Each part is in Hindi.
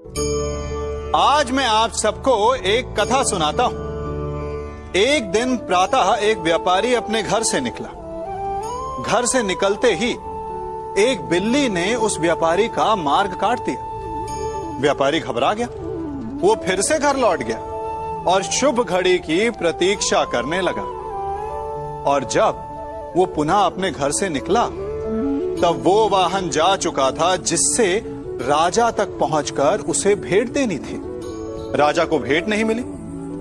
आज मैं आप सबको एक कथा सुनाता हूं। एक दिन प्रातः एक व्यापारी अपने घर से निकला। घर से निकलते ही एक बिल्ली ने उस व्यापारी का मार्ग काट दिया। व्यापारी घबरा गया। वो फिर से घर लौट गया और शुभ घड़ी की प्रतीक्षा करने लगा। और जब वो पुनः अपने घर से निकला तब वो वाहन जा चुका था जिससे राजा तक पहुंचकर उसे भेंट देनी थी। राजा को भेंट नहीं मिली।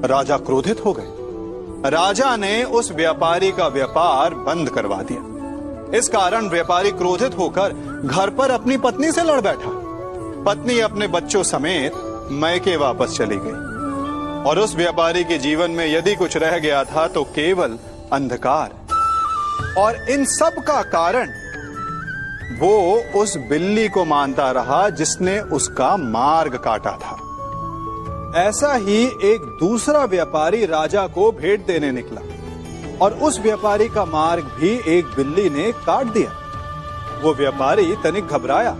राजा क्रोधित हो गए। राजा ने उस व्यापारी का व्यापार बंद करवा दिया। इस कारण व्यापारी क्रोधित होकर घर पर अपनी पत्नी से लड़ बैठा। पत्नी अपने बच्चों समेत मैके वापस चली गई और उस व्यापारी के जीवन में यदि कुछ रह गया था तो केवल अंधकार। और इन सब का कारण वो उस बिल्ली को मानता रहा जिसने उसका मार्ग काटा था। ऐसा ही एक दूसरा व्यापारी राजा को भेंट देने निकला और उस व्यापारी का मार्ग भी एक बिल्ली ने काट दिया। वो व्यापारी तनिक घबराया,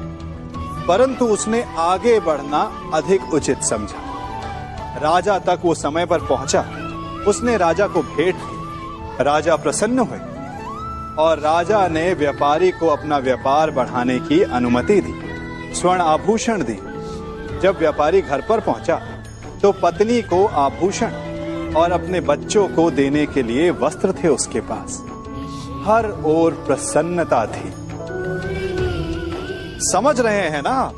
परंतु उसने आगे बढ़ना अधिक उचित समझा। राजा तक वो समय पर पहुंचा। उसने राजा को भेंट दी। राजा प्रसन्न हुए और राजा ने व्यापारी को अपना व्यापार बढ़ाने की अनुमति दी, स्वर्ण आभूषण दी। जब व्यापारी घर पर पहुंचा तो पत्नी को आभूषण और अपने बच्चों को देने के लिए वस्त्र थे उसके पास। हर ओर प्रसन्नता थी। समझ रहे हैं ना?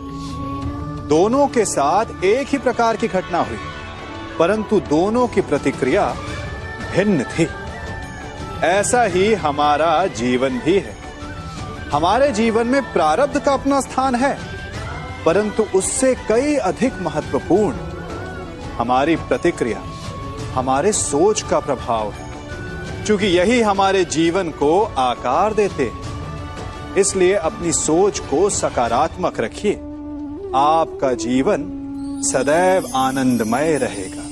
दोनों के साथ एक ही प्रकार की घटना हुई, परंतु दोनों की प्रतिक्रिया भिन्न थी। ऐसा ही हमारा जीवन भी है। हमारे जीवन में प्रारब्ध का अपना स्थान है, परंतु उससे कई अधिक महत्वपूर्ण हमारी प्रतिक्रिया, हमारे सोच का प्रभाव है, क्योंकि यही हमारे जीवन को आकार देते हैं। इसलिए अपनी सोच को सकारात्मक रखिए। आपका जीवन सदैव आनंदमय रहेगा।